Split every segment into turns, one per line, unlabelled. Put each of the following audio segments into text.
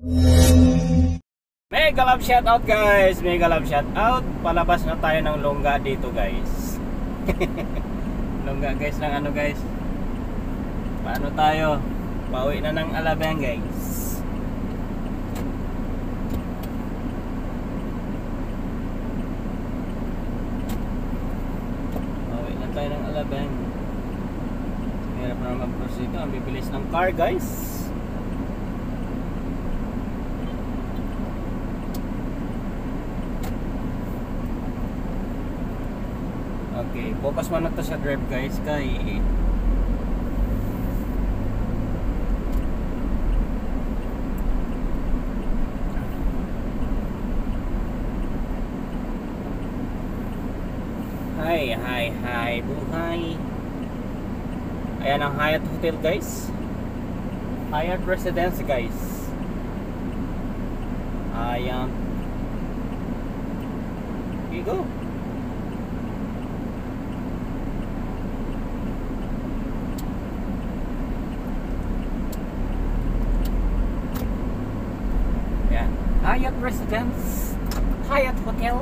Mega love shoutout guys, mega love shoutout. Palabas na tayo ng longga dito guys. Longga guys ng ano guys. Paano tayo? Pauwi na ng Alabang guys. Pauwi na tayo ng Alabang. Hirap na mag-proceed ito. Ang bibilis ng car guys. Okay, focus mo na to sa drive guys kay Hi buhay. Ayan ang Hyatt Hotel guys, Hyatt Residence guys. Ayan, here you go. Hyatt Residence, Hyatt Hotel.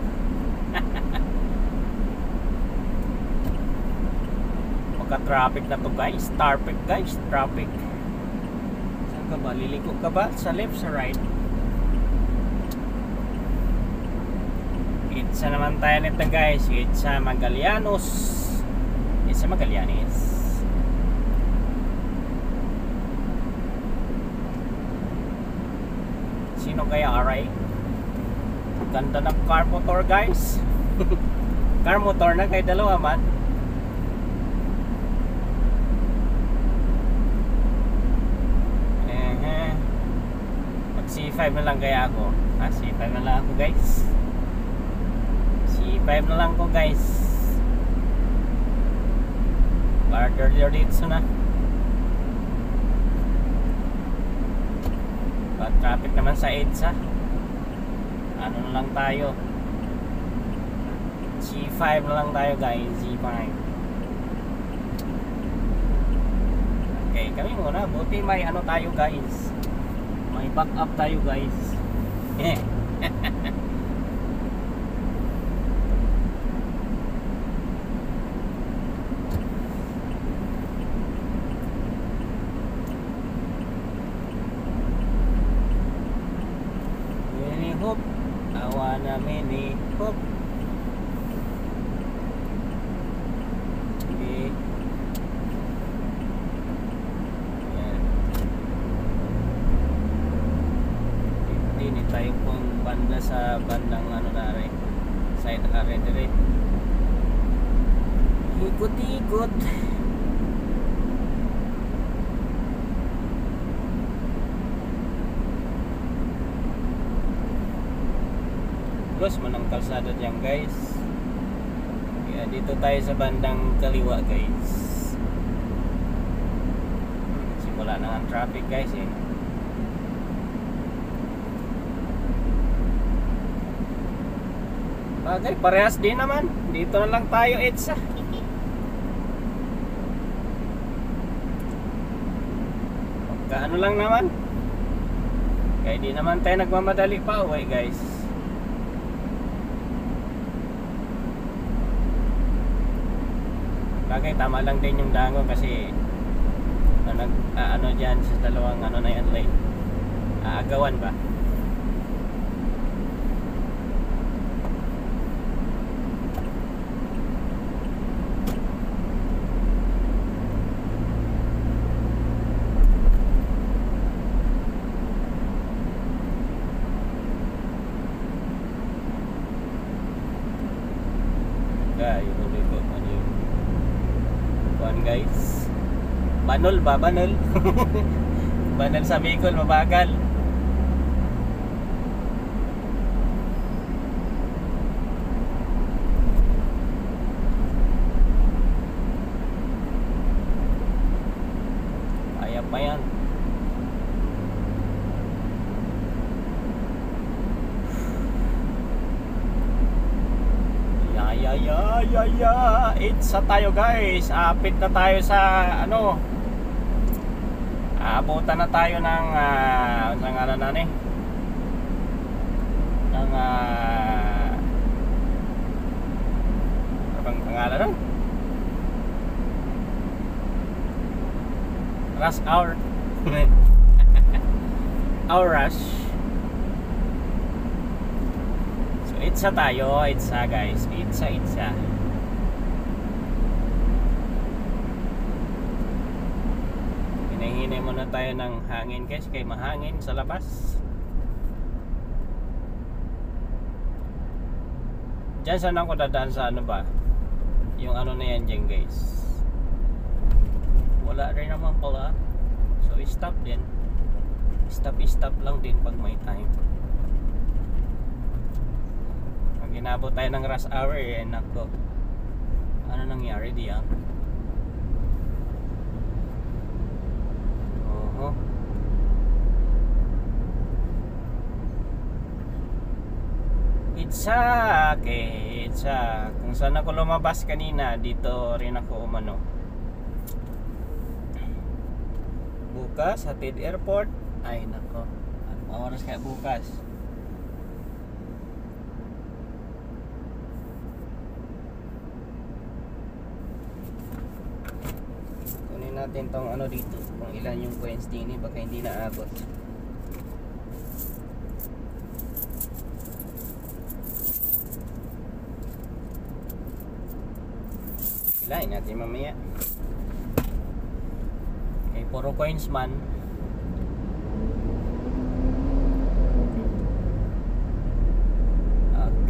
Magka-traffic na to guys. Traffic guys, traffic. Saan ka ba? Liliko ka ba? Sa left, sa right? Itsa naman tayo nito guys. Itsa Magallanes. Itsa Magallanes. Sino kaya aray? Ganda ng car motor guys. Car motor na kay dalawa man. Mag C5 na lang kaya ako. C5 na lang ako guys. C5 na lang ko guys. Para dito na. Traffic naman sa EDSA. Ano na lang tayo, G5 na lang tayo guys. G5. Okay, kami muna. Buti may ano tayo guys, may backup tayo guys. Mini hop. Okay. Yan. Hindi tayo pong banda sa bandang ano na rin. Side na rin rin. Ikot-ikot. Cross mo ng kalsada dyan guys. Kaya dito tayo sa bandang kaliwa guys. Simula na ang traffic guys eh. Bagay, parehas din naman. Dito na lang tayo EDSA. Pagkaano lang naman. Kaya di naman tayo nagmamadali pa uwi guys. Bagay, tama lang din yung dango kasi ano dyan sa dalawang ano na yan lane. Agawan ba? Guys, banol ba? Banol. Banol sa Bicol, mabagal. Kaya pa yan. It's tayo guys. Apit na tayo sa ano. Abutan na tayo ng ano na ng ano bang pangalan nun? Rush hour. Hour rush. So itsa tayo, itsa guys, itsa. Hinahinay muna tayo ng hangin guys, kay mahangin sa labas. Diyan sana ako dadaan sa ano ba, yung ano na yan dyan guys. Wala rin naman pala. So stop din. Stop lang din pag may time. Pag inabot tayo ng rush hour nako, ano nangyari diyan? Oho. Itsa kung saan ako lumabas kanina, dito rin ako umano. Bukas Hatid Airport. Ay nako, anong oras kaya bukas? Kunin natin tong ano dito, kung ilan yung coins din, baka hindi naabot. Ilahin natin mamaya. Okay, puro coins man.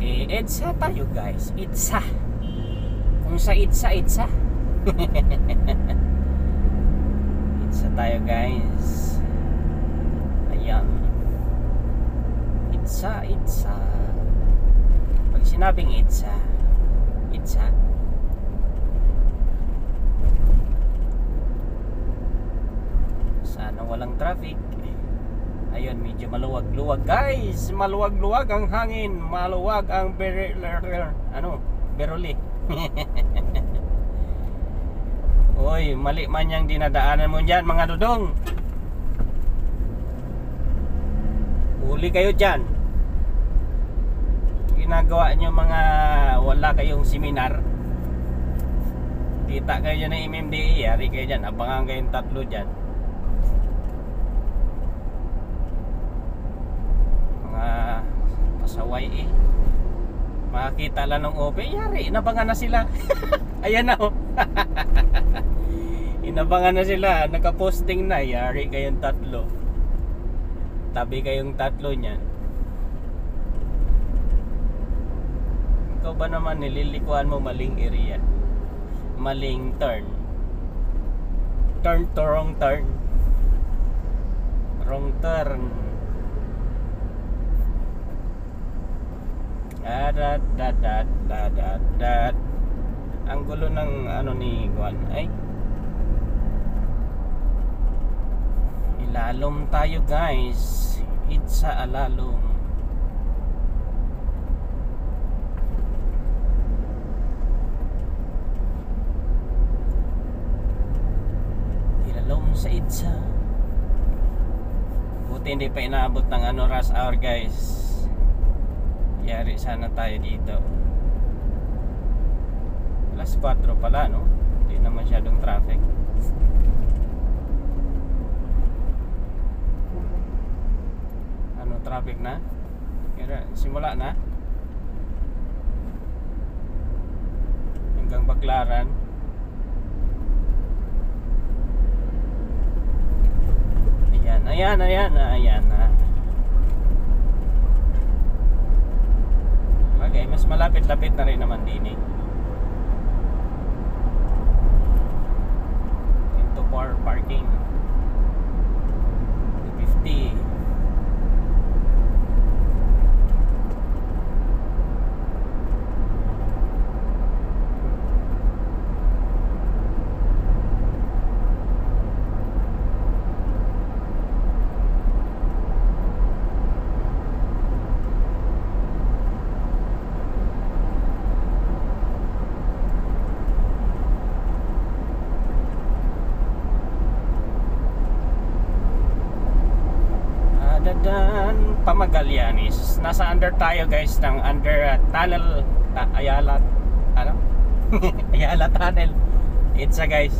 Okay, itsa tayo guys. Itsa. Kung sa itsa. Itsa tayo guys. Ayan. Itsa. Pag sinabing itsa. Sana walang traffic. Ayun, medyo maluwag-luwag guys. Maluwag-luwag ang hangin. Maluwag ang beroli. Uy, mali man yung dinadaanan mo dyan mga dudong. Huli kayo dyan. Ginagawa nyo mga wala kayong seminar. Kita kayo dyan ng MMDA. Yari kayo dyan. Abangan kayong tatlo dyan. Pasaway makakita lang ng OP, yari, inabangan na sila. Ayan na inabangan na sila, nakaposting na, yari kayong tatlo, tabi kayong tatlo niyan. Ikaw ba naman nililikuan mo maling area, maling turn to wrong turn. Ang gulo ng ano ni Juan. Ay, ilalom tayo guys. Itsa alalom. Ilalom sa itsa. Buti hindi pa inaabot ng ano rush hour guys. Yari sana tayo dito. Alas 4 pala, no? Hindi na masyadong traffic. Ano, traffic na? Simula na? Hanggang Baclaran. Ayan na. Okay, mas malapit-lapit na rin naman din into car parking 250. Dan Pamagallanes. Nasa under tayo guys ng under tunnel Ayala ano? Ayala Tunnel. It's a guys.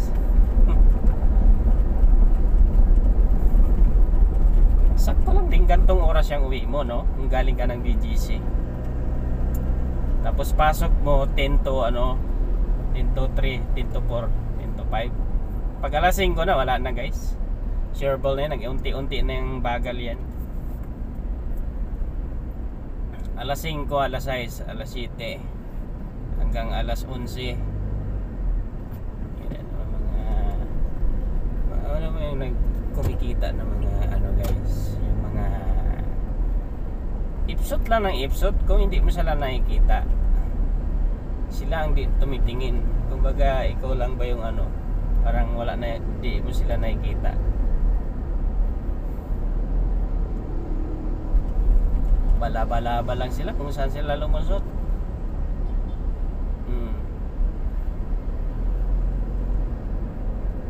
Sakto lang din gantong oras yung uwi mo, no? Kung galing ka ng BGC. Tapos pasok mo 10 to 10 to 3, 10 to 4, 10 to 5. Pag alas 5 na wala na guys. Shareable na yan, nag-unti-unti na yung bagal yan. Alas 5, alas 6, alas 7 hanggang alas 11. Yan mga ano mo yung nagkumikita ng mga guys, yung mga ipsot lang ng ipsot. Kung hindi mo sila nakikita, sila ang di tumitingin. Kumbaga ikaw lang ba yung parang wala na, di mo sila nakikita. Balaba-laba lang sila kung saan sila lumusot.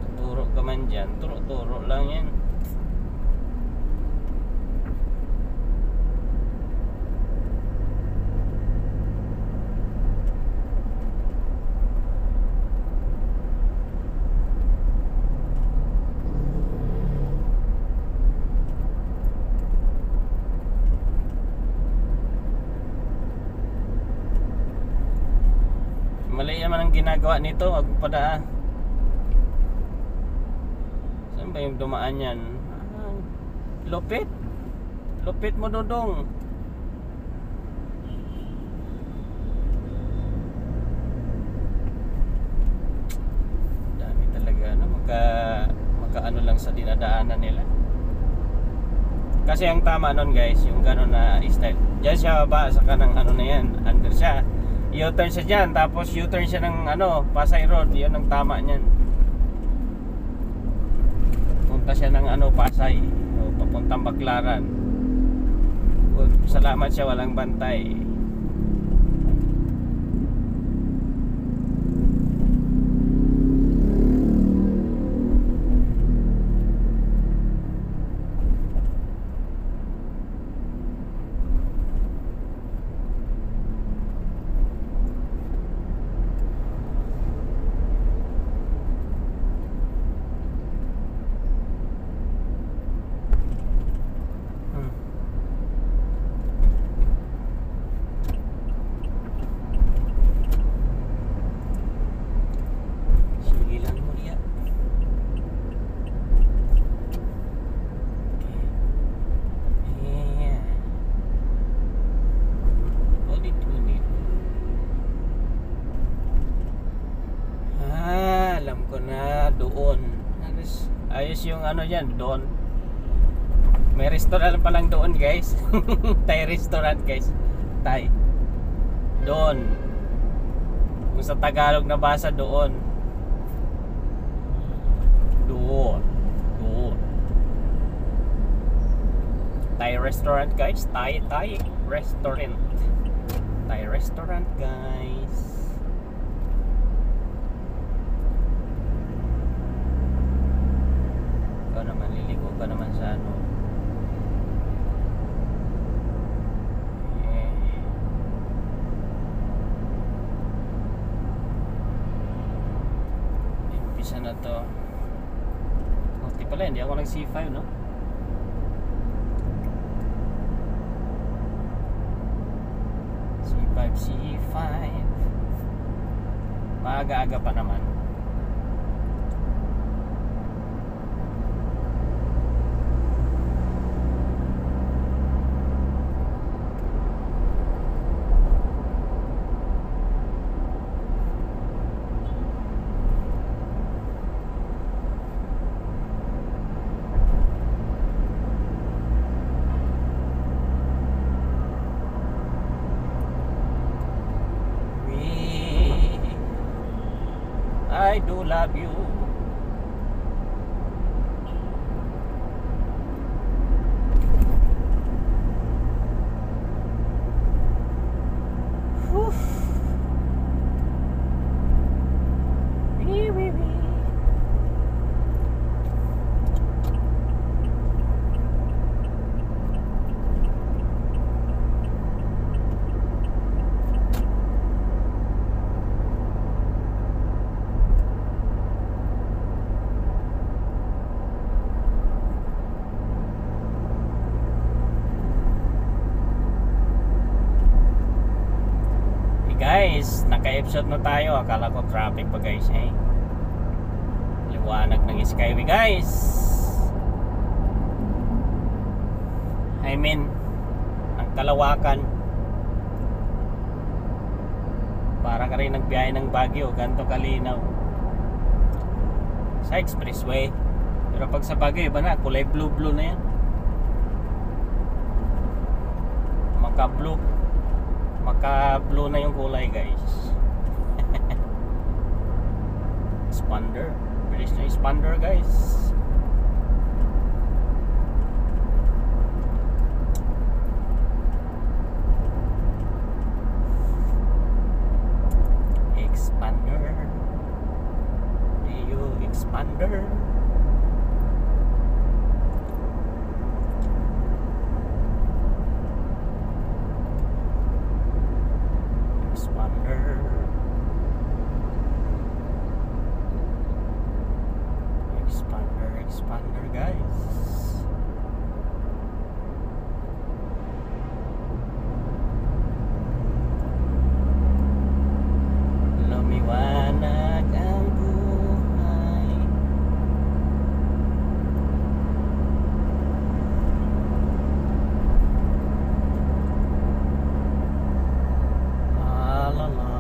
Tuturo ka man dyan, turo-turo lang yan. Mali naman ang ginagawa nito. Wag pa da. Saan ba yung dumaan yan? Lupit. Lupit mo, Dodong. Dami talaga maka lang sa dinadaanan nila. Kasi ang tama nun guys, yung gano'n na style. Diyan siya ba sa kanang na yan. Under siya. U-turn siya dyan, tapos U-turn siya ng Pasay Road. Yun ang tama niyan. Punta siya ng Pasay, papuntang Baclaran. Salamat siya, walang bantay. Ayos yung dyan, doon. May restaurant pa lang doon guys. Thai restaurant guys. Thai. Doon. Kung sa Tagalog na basa, doon. Doon. Thai restaurant guys. Thai restaurant. Thai restaurant guys. Liliko ka naman sa umpisa na to. Buti pala hindi ako nag C5 no. C5 maaga-aga pa naman. I do love you. guys, naka-episode na tayo. Akala ko traffic pa guys eh. Liwanag ng Skyway guys. I mean, ang kalawakan. Para ka rin nagbiyahe ng Baguio, ganito kalinaw. Sa expressway. Pero pag sa Baguio, iba na, kulay blue na yan. Maka-blue na yung kulay guys. Expander. Bilis na expander guys. Expander. Rio expander. Expander guys. Lumiwanag ang buhay. La la la.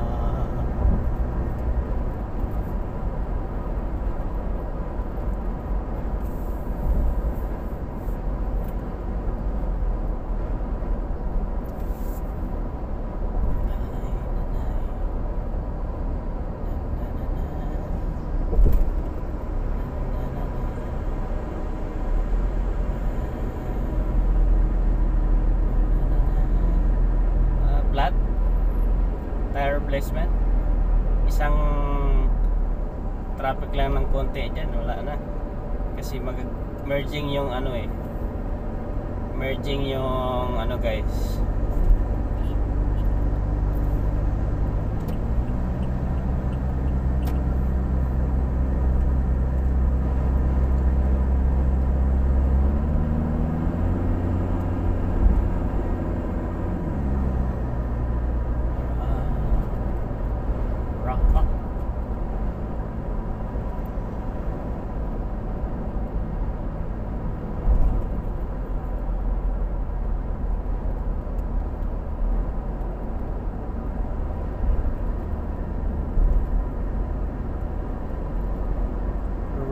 Flat tire replacement, isang traffic lang ng konti dyan, wala na kasi merging yung ano eh, merging yung ano guys.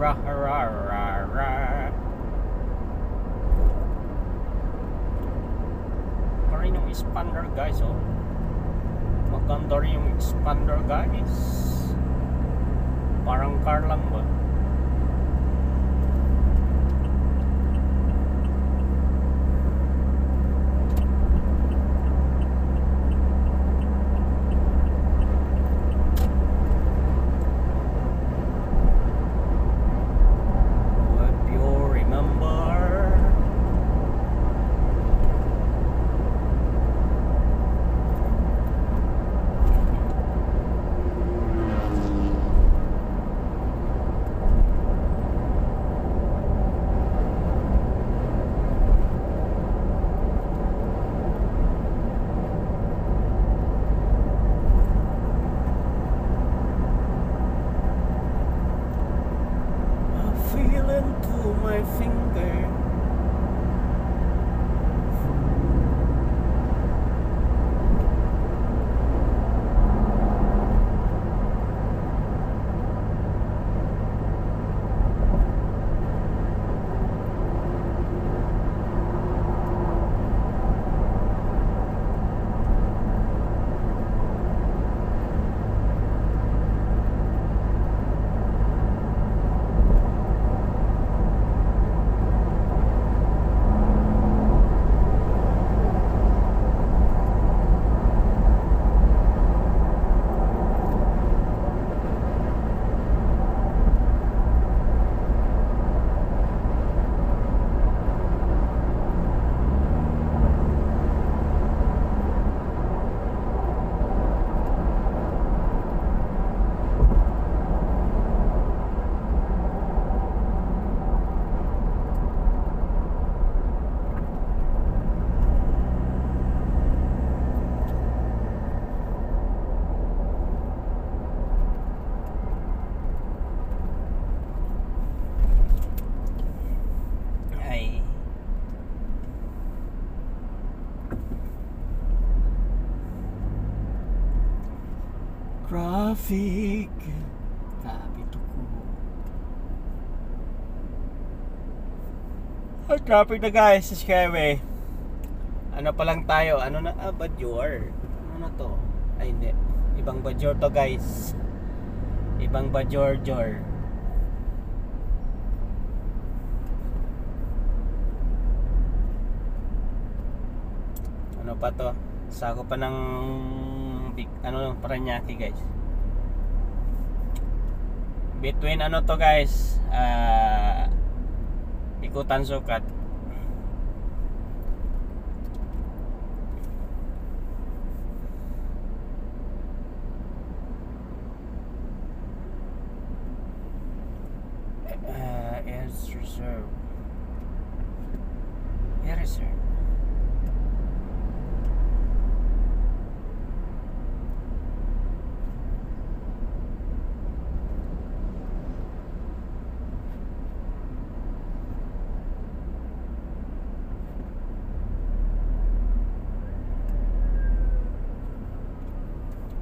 Ra ra ra ra. Pa rin yung expander guys oh. Maganda rin yung expander guys. Parang car lang ba? Traffic. Kapito ko. Traffic na guys sa Skyway. Ano pa lang tayo? Ano na? Bajor. Ano na to? Ay hindi. Ibang Bajor to guys. Ibang Bajor-jor. Ano pa to? Sako pa ng Paranaque guys. Between ano to guys? Ikutan Sukat. Air reserve. Air reserve.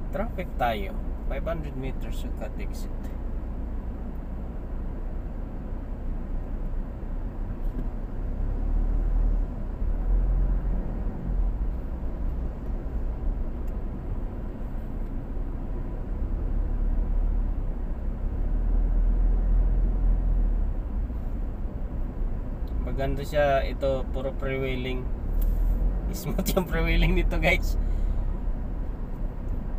Traffic tayo. 500 meters Sukat exit. Maganda siya. Ito puro pre-wheeling. Smooth yung pre-wheeling dito guys.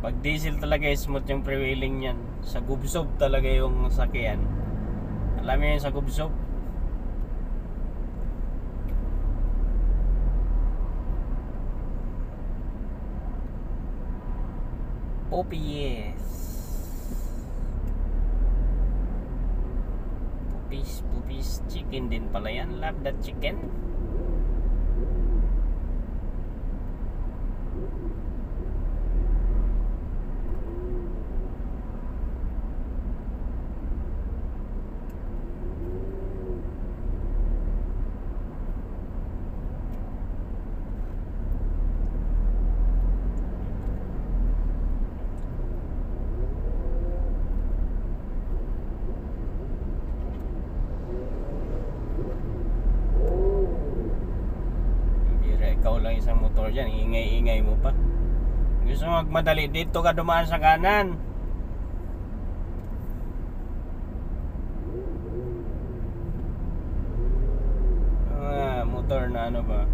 Pag diesel talaga smooth yung pre-wheeling yan. Sa gubsob talaga yung sakyan. Alam mo yun sa gubsob? Popeyes. Popeyes chicken din pala yan. Love that chicken. Ikaw lang isang motor dyan, ingay-ingay mo pa. Gusto mo magmadali, dito ka dumaan sa kanan. Motor na ano ba?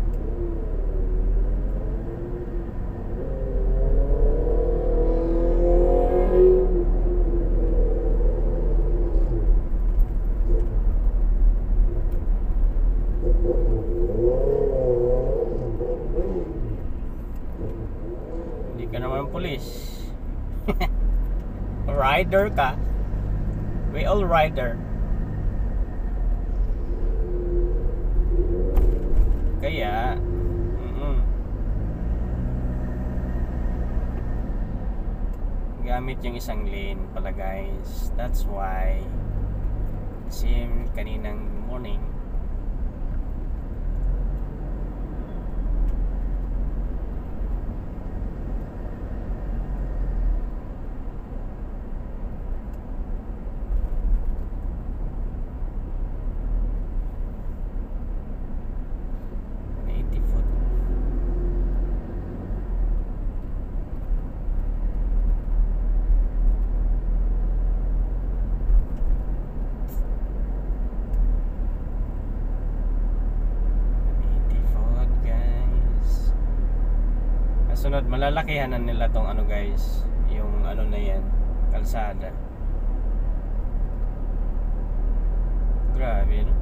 Ka naman pulis. Rider ka. We all rider. Kaya gamit yung isang lane pala guys. That's why same kaninang morning. Sunod, malalakihanan nila tong ano guys, yung ano na yan, kalsada. Grabe, no?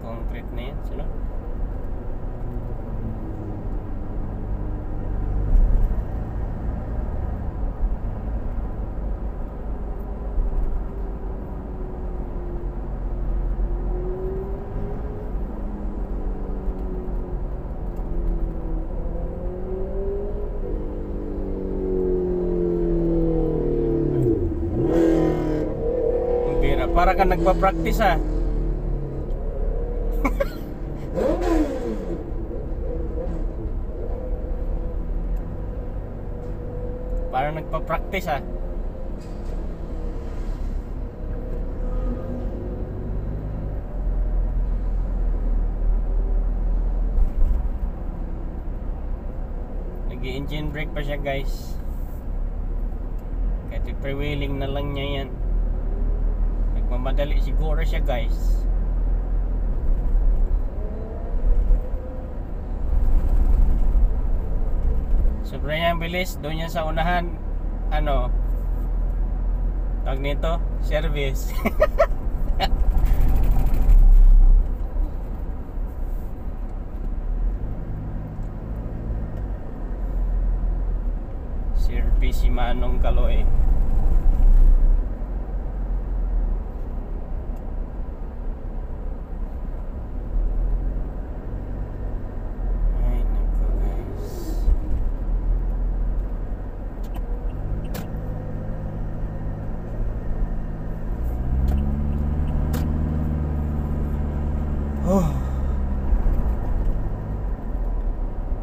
Concrete na yan. Sunod. Para ka nagpa-practice ah. Parang nagpa-practice ah. Nag-engine brake pa siya guys. Kahit pre-wheeling na lang niya yan. Nagmamadali siguro siya guys. Sobrang niyang bilis. Doon yan sa unahan. Ano? Tawag nito? Service. Service si Manong Kaloy.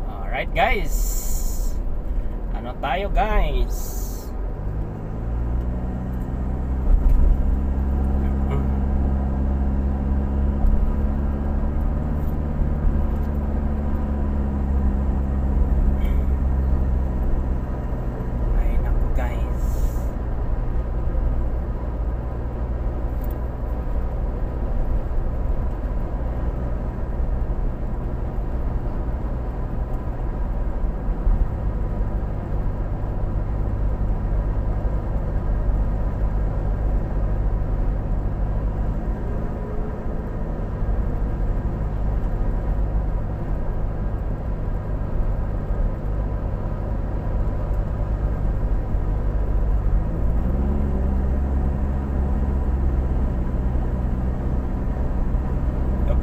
Alright guys, ano tayo guys? Ay naku guys.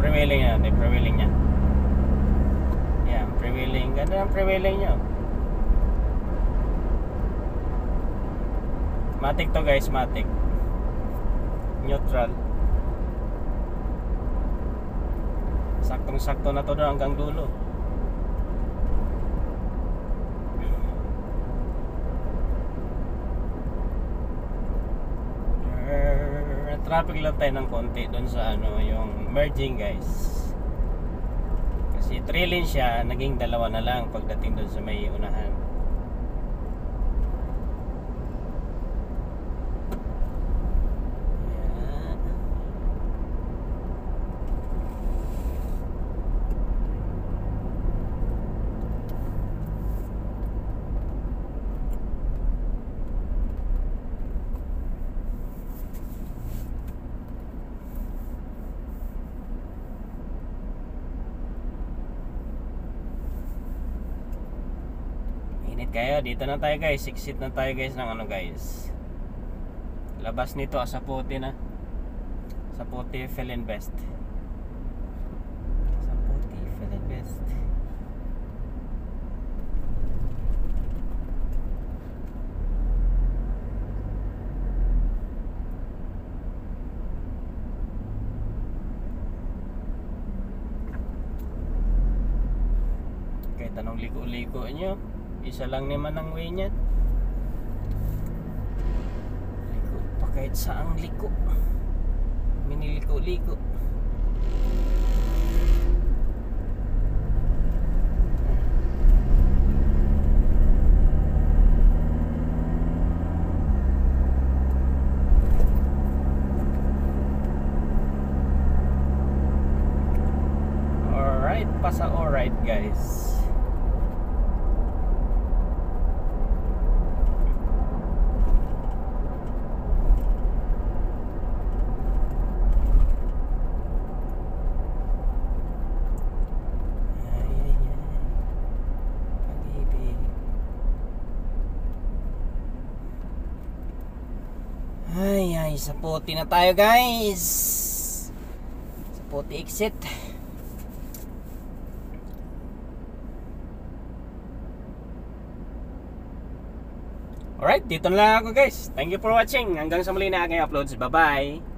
Pre-wheeling yan, may pre-wheeling niya. Yan, pre-wheeling. Ganda ng pre-wheeling niya. Matic to guys, matic. Neutral. Saktong-sakto na to doon hanggang dulo. Traffic lang tayo ng konti doon sa ano, yung merging guys. Kasi 3 lane siya, naging 2 na lang pagdating doon sa may unahan. Init kayo, dito na tayo guys. Exit na tayo guys ng ano guys. Labas nito Asapote na. Asapote Philinvest. Asapote Philinvest. Kahit anong liko-liko nyo, isa lang naman ang way niyan. Liko pa kahit saang liko. Miniliko-liko. Alright, pasa alright guys. Ay, Asapote na tayo guys. Asapote exit. Alright, dito na lang ako guys. Thank you for watching. Hanggang sa muli na aking uploads. Bye bye.